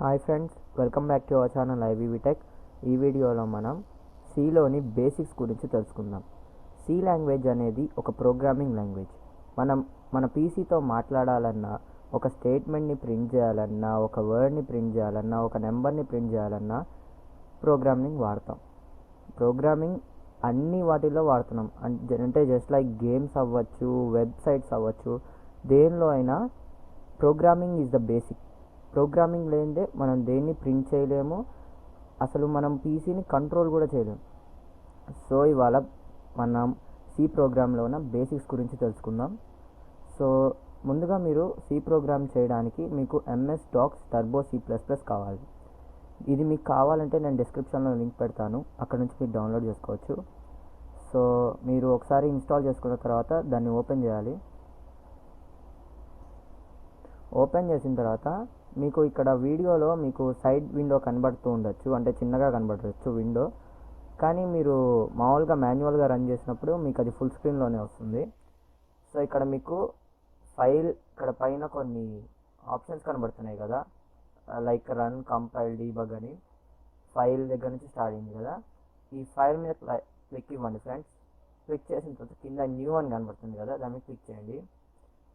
Hi friends, welcome back to our channel i-VTEC. ఈ వీడియోలో మనం సిలోని బేసిక్స్ గురించి తెలుసుకుందాం. సి లాంగ్వేజ్ అనేది ఒక ప్రోగ్రామింగ్ లాంగ్వేజ్. మన పీసీతో మాట్లాడాలన్నా, ఒక స్టేట్మెంట్ని ప్రింట్ చేయాలన్నా, ఒక వర్డ్ని ప్రింట్ చేయాలన్నా, ఒక నెంబర్ని ప్రింట్ చేయాలన్నా ప్రోగ్రామింగ్ వాడతాం. ప్రోగ్రామింగ్ అన్ని వాటిల్లో వాడుతున్నాం. అంటే జస్ట్ లైక్ గేమ్స్ అవ్వచ్చు, వెబ్సైట్స్ అవ్వచ్చు, దేనిలో అయినా programming is the basic. Programming లేనిదే మనం దేన్ని ప్రింట్ చేయలేము, అసలు మనం పీసీని కంట్రోల్ కూడా చేయలేము. సో ఇవాళ మనం సి ప్రోగ్రాంలో ఉన్న బేసిక్స్ గురించి తెలుసుకుందాం. సో ముందుగా మీరు సి ప్రోగ్రామ్ చేయడానికి మీకు MS డాక్స్ టర్బో C++ కావాలి. ఇది మీకు కావాలంటే నేను డిస్క్రిప్షన్లో లింక్ పెడతాను, అక్కడ నుంచి మీరు డౌన్లోడ్ చేసుకోవచ్చు. సో మీరు ఒకసారి ఇన్స్టాల్ చేసుకున్న తర్వాత దాన్ని ఓపెన్ చేయాలి. ఓపెన్ చేసిన తర్వాత మీకు ఇక్కడ వీడియోలో మీకు సైడ్ విండో కనబడుతూ ఉండొచ్చు, అంటే చిన్నగా కనబడవచ్చు విండో. కానీ మీరు మామూలుగా మాన్యువల్గా రన్ చేసినప్పుడు మీకు అది ఫుల్ స్క్రీన్లోనే వస్తుంది. సో ఇక్కడ మీకు ఫైల్, ఇక్కడ పైన కొన్ని ఆప్షన్స్ కనబడుతున్నాయి కదా, లైక్ రన్, కంపైల్, డీబగ్ అని. ఫైల్ దగ్గర నుంచి స్టార్ట్ అయింది కదా, ఈ ఫైల్ మీద క్లిక్ ఇవ్వండి ఫ్రెండ్స్. క్లిక్ చేసిన తర్వాత కింద న్యూ అని కనబడుతుంది కదా, దాన్ని క్లిక్ చేయండి.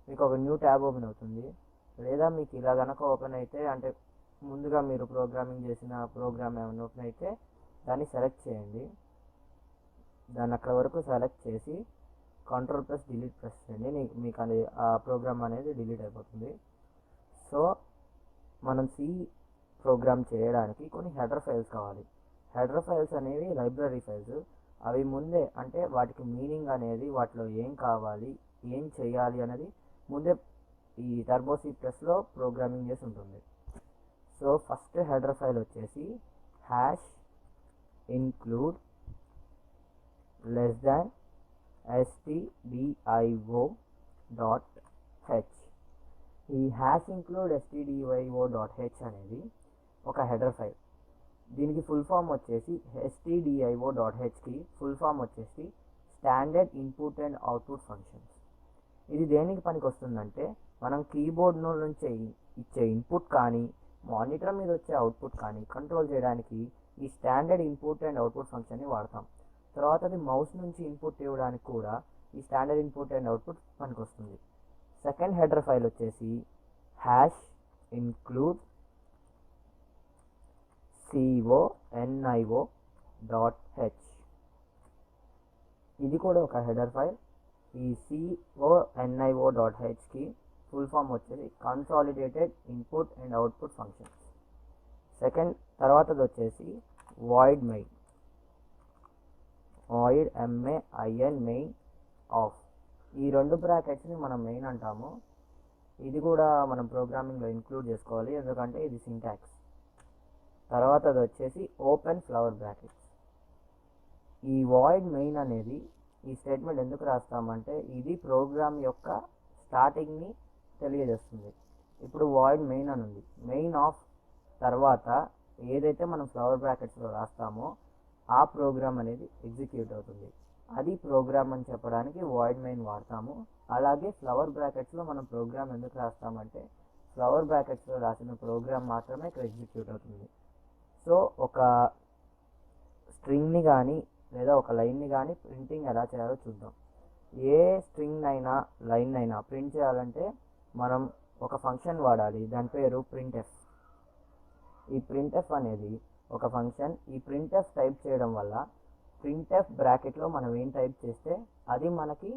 మీకు ఒక న్యూ ట్యాబ్ ఓపెన్ అవుతుంది. లేదా మీకు ఇలా కనుక ఓపెన్ అయితే, అంటే ముందుగా మీరు ప్రోగ్రామింగ్ చేసిన ప్రోగ్రామ్ ఏమైనా ఓపెన్ అయితే దాన్ని సెలెక్ట్ చేయండి. దాన్ని అక్కడ వరకు సెలెక్ట్ చేసి Ctrl+Delete ప్రెస్ చేయండి. మీకు అది ఆ ప్రోగ్రామ్ అనేది డిలీట్ అయిపోతుంది. సో మనం సి ప్రోగ్రామ్ చేయడానికి కొన్ని హెడర్ ఫైల్స్ కావాలి. హెడర్ ఫైల్స్ అనేవి లైబ్రరీ ఫైల్స్. అవి ముందే, అంటే వాటికి మీనింగ్ అనేది, వాటిలో ఏం కావాలి, ఏం చేయాలి అనేది ముందే ఈ టర్బో C++లో ప్రోగ్రామింగ్ చేసి ఉంటుంది. సో ఫస్ట్ హెడర్ ఫైల్ వచ్చేసి #include stdio.h. ఈ #include stdio.h అనేది ఒక హెడర్ ఫైల్. దీనికి ఫుల్ ఫామ్ వచ్చేసి stdio.hకి ఫుల్ ఫామ్ వచ్చేసి standard input and output functions. ఇది దేనికి పనికి వస్తుందంటే, మనం కీబోర్డ్ నుంచి ఇచ్చే ఇన్పుట్ కానీ, మానిటర్ మీద వచ్చే అవుట్పుట్ కానీ కంట్రోల్ చేయడానికి ఈ స్టాండర్డ్ ఇన్పుట్ అండ్ అవుట్పుట్ ఫంక్షన్ని వాడతాం. తర్వాత అది మౌస్ నుంచి ఇన్పుట్ ఇవ్వడానికి కూడా ఈ స్టాండర్డ్ ఇన్పుట్ అండ్ అవుట్పుట్ పనికి వస్తుంది. సెకండ్ హెడర్ ఫైల్ వచ్చేసి #include conio.h. ఇది కూడా ఒక హెడర్ ఫైల్. ఈ conio.hకి ఫుల్ ఫామ్ వచ్చేసి consolidated input and output functions. Second తర్వాతది వచ్చేసి void main మెయిన్ ఆఫ్. ఈ రెండు బ్రాకెట్స్ని మనం మెయిన్ అంటాము. ఇది కూడా మనం ప్రోగ్రామింగ్లో ఇంక్లూడ్ చేసుకోవాలి, ఎందుకంటే ఇది సింటాక్స్. తర్వాతది వచ్చేసి ఓపెన్ ఫ్లవర్ బ్రాకెట్స్. ఈ వాయిడ్ మెయిన్ అనేది, ఈ స్టేట్మెంట్ ఎందుకు రాస్తామంటే ఇది ప్రోగ్రామ్ యొక్క స్టార్టింగ్ని తెలియజేస్తుంది. ఇప్పుడు వాయిడ్ మెయిన్ అని ఉంది. మెయిన్ ఆఫ్ తర్వాత ఏదైతే మనం ఫ్లవర్ బ్రాకెట్స్లో రాస్తామో ఆ ప్రోగ్రామ్ అనేది ఎగ్జిక్యూట్ అవుతుంది. అది ప్రోగ్రామ్ అని చెప్పడానికి వాయిడ్ మెయిన్ వాడతాము. అలాగే ఫ్లవర్ బ్రాకెట్స్లో మనం ప్రోగ్రామ్ ఎందుకు రాస్తామంటే, ఫ్లవర్ బ్రాకెట్స్లో రాసిన ప్రోగ్రామ్ మాత్రమే ఇక్కడ ఎగ్జిక్యూట్ అవుతుంది. సో ఒక స్ట్రింగ్ని కానీ లేదా ఒక లైన్ని కానీ ప్రింటింగ్ ఎలా చేయాలో చూద్దాం. ఏ స్ట్రింగ్ అయినా లైన్ అయినా ప్రింట్ చేయాలంటే మనం ఒక ఫంక్షన్ వాడాలి, దాని పేరు printf. ఈ printf అనేది ఒక ఫంక్షన్. ఈ printf టైప్ చేయడం వల్ల printf బ్రాకెట్లో మనం ఏం టైప్ చేస్తే అది మనకి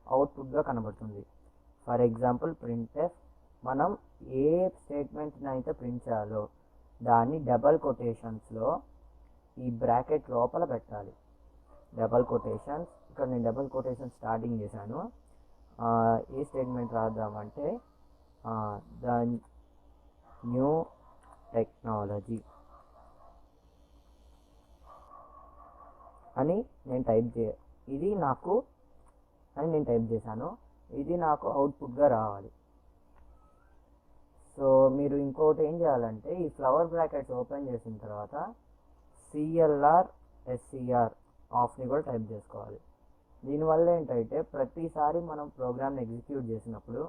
అవుట్పుట్గా కనబడుతుంది. ఫర్ ఎగ్జాంపుల్ printf మనం ఏ స్టేట్మెంట్ని అయితే ప్రింట్ చేయాలో దాన్ని డబల్ కొటేషన్స్లో ఈ బ్రాకెట్ లోపల పెట్టాలి. డబల్ కొటేషన్స్, ఇక్కడ నేను డబల్ కొటేషన్ స్టార్టింగ్ చేశాను. ఏ స్టేట్మెంట్ రాద్దామంటే ద న్యూ టెక్నాలజీ అని నేను టైప్ చేశాను. ఇది నాకు అవుట్పుట్గా రావాలి. సో మీరు ఇంకోటి ఏం చేయాలంటే, ఈ ఫ్లవర్ బ్రాకెట్స్ ఓపెన్ చేసిన తర్వాత CLR SCR ఆఫ్ని కూడా టైప్ చేసుకోవాలి. దీనివల్ల ఏంటంటే ప్రతిసారి మనం ప్రోగ్రామ్ని ఎగ్జిక్యూట్ చేసినప్పుడు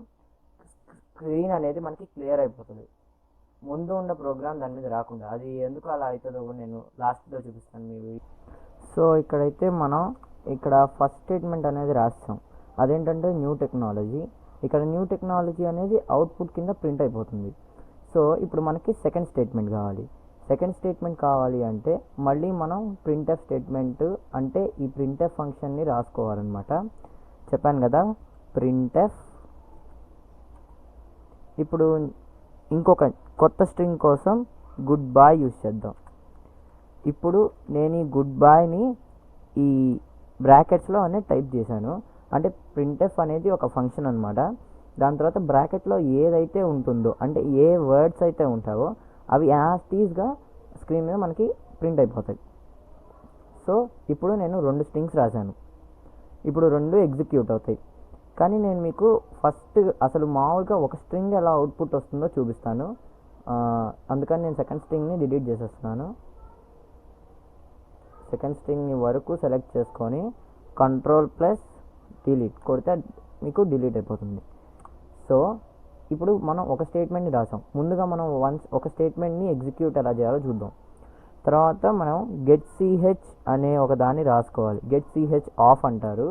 స్క్రీన్ అనేది మనకి క్లియర్ అయిపోతుంది. ముందు ఉన్న ప్రోగ్రామ్ దాని మీద రాకుండా, అది ఎందుకు అలా అవుతుందో నేను లాస్ట్లో చూపిస్తాను మీరు. సో ఇక్కడైతే మనం ఇక్కడ ఫస్ట్ స్టేట్మెంట్ అనేది రాస్తాం, అదేంటంటే న్యూ టెక్నాలజీ. ఇక్కడ న్యూ టెక్నాలజీ అనేది అవుట్పుట్ కింద ప్రింట్ అయిపోతుంది. సో ఇప్పుడు మనకి సెకండ్ స్టేట్మెంట్ కావాలి. సెకండ్ స్టేట్మెంట్ కావాలి అంటే మళ్ళీ మనం ప్రింట్ఎఫ్ స్టేట్మెంట్ అంటే ఈ ప్రింట్ఎఫ్ ఫంక్షన్ని రాసుకోవాలన్నమాట. చెప్పాను కదా ప్రింట్ఎఫ్. ఇప్పుడు ఇంకొక కొత్త స్ట్రింగ్ కోసం గుడ్ బాయ్ యూజ్ చేద్దాం. ఇప్పుడు నేను ఈ గుడ్ బాయ్ని ఈ బ్రాకెట్స్లో అనేది టైప్ చేశాను. అంటే ప్రింట్ఎఫ్ అనేది ఒక ఫంక్షన్ అనమాట. దాని తర్వాత బ్రాకెట్లో ఏదైతే ఉంటుందో అంటే ఏ వర్డ్స్ అయితే ఉంటావో అవి యాజ్ టీజ్గా స్క్రీన్ మీద మనకి ప్రింట్ అయిపోతాయి. సో ఇప్పుడు నేను 2 స్ట్రింగ్స్ రాశాను, ఇప్పుడు 2 ఎగ్జిక్యూట్ అవుతాయి. కానీ నేను మీకు ఫస్ట్ అసలు మామూలుగా ఒక స్ట్రింగ్ ఎలా అవుట్పుట్ వస్తుందో చూపిస్తాను. అందుకని నేను సెకండ్ స్ట్రింగ్ని డిలీట్ చేసేస్తున్నాను. సెకండ్ స్ట్రింగ్ని వరకు సెలెక్ట్ చేసుకొని Ctrl+Delete కొడితే మీకు డిలీట్ అయిపోతుంది. సో ఇప్పుడు మనం ఒక స్టేట్మెంట్ని రాసాం. ముందుగా మనం ఒక స్టేట్మెంట్ని ఎగ్జిక్యూట్ ఎలా చేయాలో చూద్దాం. తర్వాత మనం getch అనే ఒక దాన్ని రాసుకోవాలి. getch ఆఫ్ అంటారు.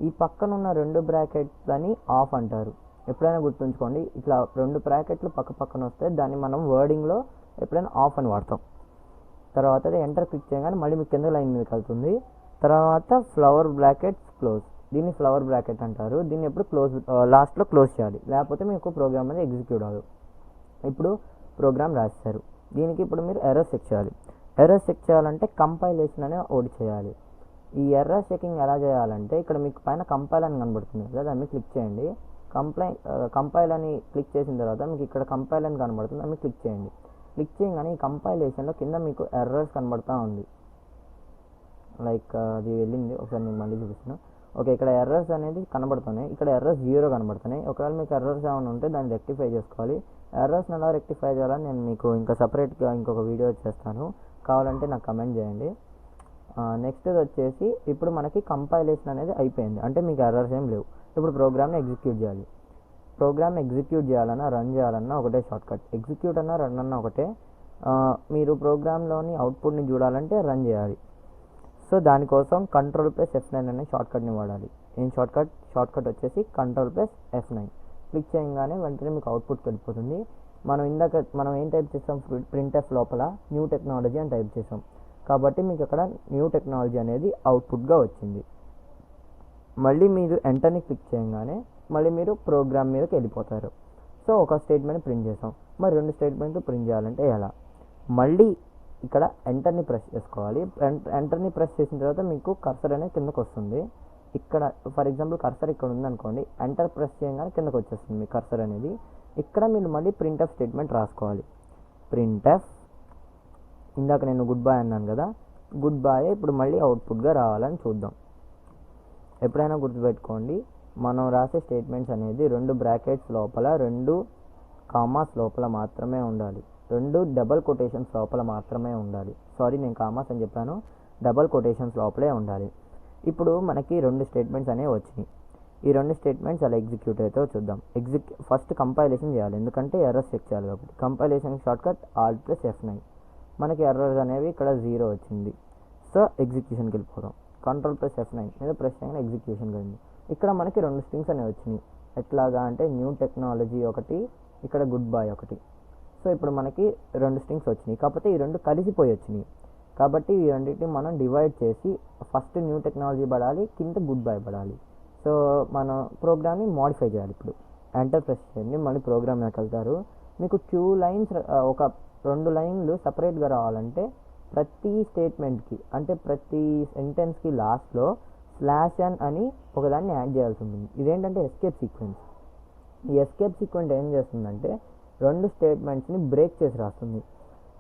ఈ పక్కన ఉన్న 2 బ్రాకెట్లని ఆఫ్ అంటారు. ఎప్పుడైనా గుర్తుంచుకోండి, ఇట్లా 2 బ్రాకెట్లు పక్కన వస్తే దాన్ని మనం వర్డింగ్లో ఎప్పుడైనా ఆఫ్ అని వాడతాం. తర్వాత ఎంటర్ క్లిక్ చేయగానే మళ్ళీ మీకు కింద లైన్ మీదకి వెళ్తుంది. తర్వాత ఫ్లవర్ బ్రాకెట్స్ క్లోజ్, దీన్ని ఫ్లవర్ బ్రాకెట్ అంటారు. దీన్ని ఎప్పుడు లాస్ట్లో క్లోజ్ చేయాలి, లేకపోతే మీకు ప్రోగ్రామ్ అనేది ఎగ్జిక్యూట్ అవ్వదు. ఇప్పుడు ప్రోగ్రామ్ రాశారు, దీనికి ఇప్పుడు మీరు ఎర్రర్స్ చెక్ చేయాలి. ఎర్రర్స్ చెక్ చేయాలంటే కంపైలేషన్ అనే ఒకటి చేయాలి. ఈ ఎర్రర్ చెకింగ్ ఎలా చేయాలంటే ఇక్కడ మీకు పైన కంపైల్ అని కనబడుతుంది కదా, దాన్ని క్లిక్ చేయండి. కంపైల్ అని క్లిక్ చేసిన తర్వాత మీకు ఇక్కడ కంపైల్ అని కనబడుతుంది, దాన్ని క్లిక్ చేయండి. క్లిక్ చేయగానే ఈ కంపైలేషన్లో కింద మీకు ఎర్రర్స్ కనబడుతూ ఉంది. లైక్ అది వెళ్ళింది, ఒకసారి నేను మళ్ళీ చూపిస్తాను. ఓకే, ఇక్కడ ఎర్రర్స్ అనేది కనబడుతున్నాయి. ఇక్కడ ఎర్రర్స్ 0 కనబడుతున్నాయి. ఒకవేళ మీకు ఎర్రర్స్ ఏమైనా ఉంటే దాన్ని రెక్టిఫై చేసుకోవాలి. ఎర్రర్స్ని ఎలా రెక్టిఫై చేయాలని నేను మీకు ఇంకా సపరేట్గా ఇంకొక వీడియో చేస్తాను, కావాలంటే నాకు కమెంట్ చేయండి. నెక్స్ట్ వచ్చేసి ఇప్పుడు మనకి కంపైలేషన్ అనేది అయిపోయింది, అంటే మీకు ఎర్రర్స్ ఏం లేవు. ఇప్పుడు ప్రోగ్రామ్ని ఎగ్జిక్యూట్ చేయాలి. ప్రోగ్రామ్ ఎగ్జిక్యూట్ చేయాలన్నా రన్ చేయాలన్నా ఒకటే షార్ట్కట్, ఎగ్జిక్యూట్ అన్నా రన్ అన్నా ఒకటే. మీరు ప్రోగ్రాంలోని అవుట్పుట్ని చూడాలంటే రన్ చేయాలి. సో దానికోసం Ctrl+F9 అనే షార్ట్కట్ని వాడాలి. ఏం షార్ట్కట్ వచ్చేసి Ctrl+F9 క్లిక్ చేయగానే వెంటనే మీకు అవుట్పుట్కి వెళ్ళిపోతుంది. మనం ఏం టైప్ చేసాం, ప్రింట్ఎఫ్ లోపల న్యూ టెక్నాలజీ అని టైప్ చేసాం కాబట్టి మీకు అక్కడ న్యూ టెక్నాలజీ అనేది అవుట్పుట్గా వచ్చింది. మళ్ళీ మీరు ఎంటర్ని క్లిక్ చేయగానే మళ్ళీ మీరు ప్రోగ్రామ్ మీదకి వెళ్ళిపోతారు. సో ఒక స్టేట్మెంట్ ప్రింట్ చేసాం, మరి 2 స్టేట్మెంట్లు ప్రింట్ చేయాలంటే ఎలా, మళ్ళీ ఇక్కడ ఎంటర్ని ప్రెస్ చేసుకోవాలి. ఎంటర్ని ప్రెస్ చేసిన తర్వాత మీకు కర్సర్ అనేది కిందకు వస్తుంది. ఇక్కడ ఫర్ ఎగ్జాంపుల్ కర్సర్ ఇక్కడ ఉందనుకోండి, ఎంటర్ ప్రెస్ చేయగానే కిందకు వచ్చేస్తుంది మీ కర్సర్ అనేది. ఇక్కడ మీరు మళ్ళీ ప్రింట్ఎఫ్ స్టేట్మెంట్ రాసుకోవాలి. ప్రింట్ఎఫ్, ఇందాక నేను గుడ్ బాయ్ అన్నాను కదా, గుడ్ బాయ్ ఇప్పుడు మళ్ళీ అవుట్పుట్గా రావాలని చూద్దాం. ఎప్పుడైనా గుర్తుపెట్టుకోండి, మనం రాసే స్టేట్మెంట్స్ అనేది 2 బ్రాకెట్స్ లోపల 2 కామాస్ లోపల మాత్రమే ఉండాలి, 2 డబల్ కొటేషన్స్ లోపల మాత్రమే ఉండాలి. సారీ, నేను కామాస్ అని చెప్పాను, డబల్ కొటేషన్స్ లోపలే ఉండాలి. ఇప్పుడు మనకి 2 స్టేట్మెంట్స్ అనేవి వచ్చినాయి. ఈ 2 స్టేట్మెంట్స్ అలా ఎగ్జిక్యూట్ అయితే చూద్దాం. ఫస్ట్ కంపైలేషన్ చేయాలి, ఎందుకంటే ఎర్రర్స్ చెక్ చేయాలి కాబట్టి. Compilation shortcut Alt+F9. మనకి ఎర్రర్స్ అనేవి ఇక్కడ 0 వచ్చింది. సో ఎగ్జిక్యూషన్కి వెళ్ళిపోదాం. Ctrl+F9 మీద ప్రెస్ చేయగానే ఎగ్జిక్యూషన్కి వెళ్ళింది. ఇక్కడ మనకి 2 స్ట్రింగ్స్ అనేవి వచ్చినాయి. ఎట్లాగా అంటే న్యూ టెక్నాలజీ ఒకటి, ఇక్కడ గుడ్ బాయ్ ఒకటి. సో ఇప్పుడు మనకి 2 స్ట్రింగ్స్ వచ్చినాయి, కాకపోతే ఈ 2 కలిసిపోయి వచ్చినాయి. కాబట్టి ఈ రెండింటిని మనం డివైడ్ చేసి ఫస్ట్ న్యూ టెక్నాలజీ పడాలి, కింద గుడ్ బాయ్ పడాలి. సో మనం ప్రోగ్రామ్ని మోడిఫై చేయాలి. ఇప్పుడు ఎంటర్ ప్రెస్ చేయండి, మళ్ళీ ప్రోగ్రామ్లోకి వెళ్తారు. మీకు 2 లైన్స్, ఒక 2 లైన్లు సపరేట్గా రావాలంటే ప్రతి స్టేట్మెంట్కి అంటే ప్రతి సెంటెన్స్కి లాస్ట్లో /n అని ఒకదాన్ని యాడ్ చేయాల్సి ఉంటుంది. ఇదేంటంటే ఎస్కేప్ సీక్వెన్స్. ఈ ఎస్కేప్ సీక్వెన్స్ ఏం చేస్తుందంటే 2 స్టేట్మెంట్స్ని బ్రేక్ చేసి రాస్తుంది.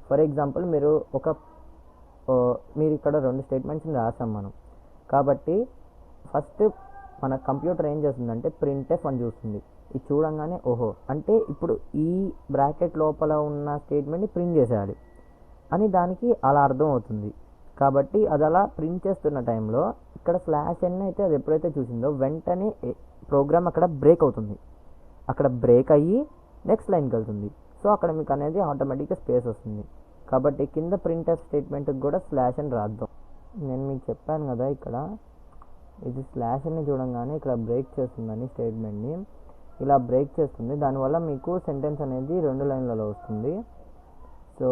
ఫర్ ఎగ్జాంపుల్ మీరు ఇక్కడ 2 స్టేట్మెంట్స్ని రాసాం మనం, కాబట్టి ఫస్ట్ మన కంప్యూటర్ ఏం చేస్తుందంటే ప్రింట్ఎఫ్ అని చూస్తుంది. ఇది చూడంగానే ఓహో అంటే ఇప్పుడు ఈ బ్రాకెట్ లోపల ఉన్న స్టేట్మెంట్ని ప్రింట్ చేసేయాలి అని దానికి అలా అర్థం అవుతుంది. కాబట్టి అది అలా ప్రింట్ చేస్తున్న టైంలో ఇక్కడ /n అయితే అది ఎప్పుడైతే చూసిందో వెంటనే ప్రోగ్రామ్ అక్కడ బ్రేక్ అవుతుంది. అక్కడ బ్రేక్ అయ్యి నెక్స్ట్ లైన్కి వెళ్తుంది. సో అక్కడ మీకు అనేది ఆటోమేటిక్గా స్పేస్ వస్తుంది. కాబట్టి కింద ప్రింట్ఎఫ్ స్టేట్మెంట్కి కూడా స్లాష్ అని రాద్దాం. నేను మీకు చెప్పాను కదా, ఇక్కడ ఇది స్లాష్ అని చూడంగానే ఇక్కడ బ్రేక్ చేస్తుందని స్టేట్మెంట్ని ఇలా బ్రేక్ చేస్తుంది. దానివల్ల మీకు సెంటెన్స్ అనేది 2 లైన్లలో వస్తుంది. సో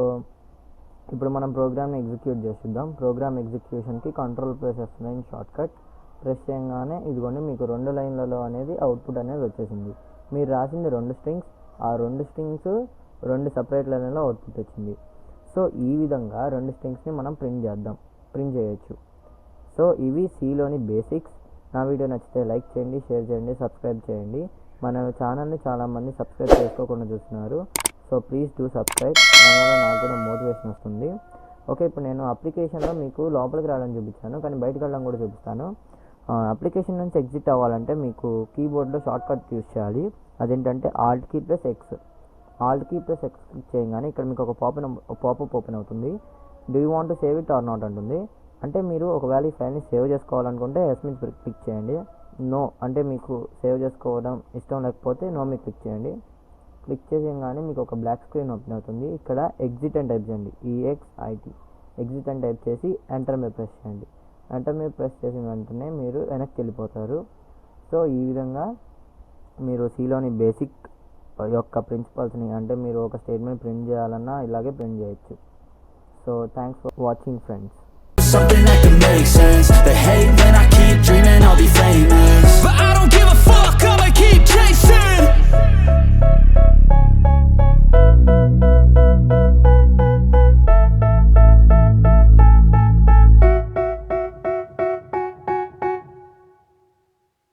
ఇప్పుడు మనం ప్రోగ్రామ్ని ఎగ్జిక్యూట్ చేద్దాం. ప్రోగ్రామ్ ఎగ్జిక్యూషన్కి Ctrl+F9 షార్ట్ కట్ ప్రెస్ చేయగానే ఇదిగోండి మీకు 2 లైన్లలో అనేది అవుట్పుట్ అనేది వచ్చేసింది. మీరు రాసింది 2 స్ట్రింగ్స్, ఆ 2 స్ట్రింగ్స్ 2 సపరేట్ లైన్లలో అవుట్పుట్ వచ్చింది. సో ఈ విధంగా 2 స్ట్రింగ్స్ని మనం ప్రింట్ చేయొచ్చు. సో ఇవి Cలోని బేసిక్స్. నా వీడియో నచ్చితే లైక్ చేయండి, షేర్ చేయండి, సబ్స్క్రైబ్ చేయండి. మన ఛానల్ని చాలామంది సబ్స్క్రైబ్ చేసుకోకుండా చూస్తున్నారు. So please do subscribe. దానివల్ల నాకు కూడా మోటివేషన్ వస్తుంది. ఓకే, ఇప్పుడు నేను అప్లికేషన్లో మీకు లోపలికి రావడం చూపించాను, కానీ బయటకు వెళ్ళడం కూడా చూపిస్తాను. అప్లికేషన్ నుంచి ఎగ్జిట్ అవ్వాలంటే మీకు కీబోర్డ్లో షార్ట్ కట్ యూస్ చేయాలి. అదేంటంటే Alt key + X క్లిక్ చేయగానే ఇక్కడ మీకు ఒక పాపప్ ఓపెన్ అవుతుంది. Do you want to save it or not అంటుంది. అంటే మీరు ఒకవేళ ఈ ఫైల్ని సేవ్ చేసుకోవాలనుకుంటే ఎస్ మీద క్లిక్ చేయండి. నో అంటే మీకు సేవ్ చేసుకోవడం ఇష్టం లేకపోతే నో మీద క్లిక్ చేయండి. క్లిక్ చేయగానే మీకు ఒక బ్లాక్ స్క్రీన్ ఓపెన్ అవుతుంది. ఇక్కడ ఎగ్జిట్ అని టైప్ చేయండి, EXIT ఎగ్జిట్ అని టైప్ చేసి ఎంటర్ మీద ప్రెస్ చేయండి. ఎంటర్ మీద ప్రెస్ చేసిన వెంటనే మీరు వెనక్కి వెళ్ళిపోతారు. సో ఈ విధంగా మీరు Cలోని బేసిక్ యొక్క ప్రిన్సిపల్స్ని, అంటే మీరు ఒక స్టేట్మెంట్ ప్రింట్ చేయాలన్నా ఇలాగే ప్రింట్ చేయొచ్చు. So thanks for watching friends. Something that can make sense. They hate when I keep dreaming I'll be famous.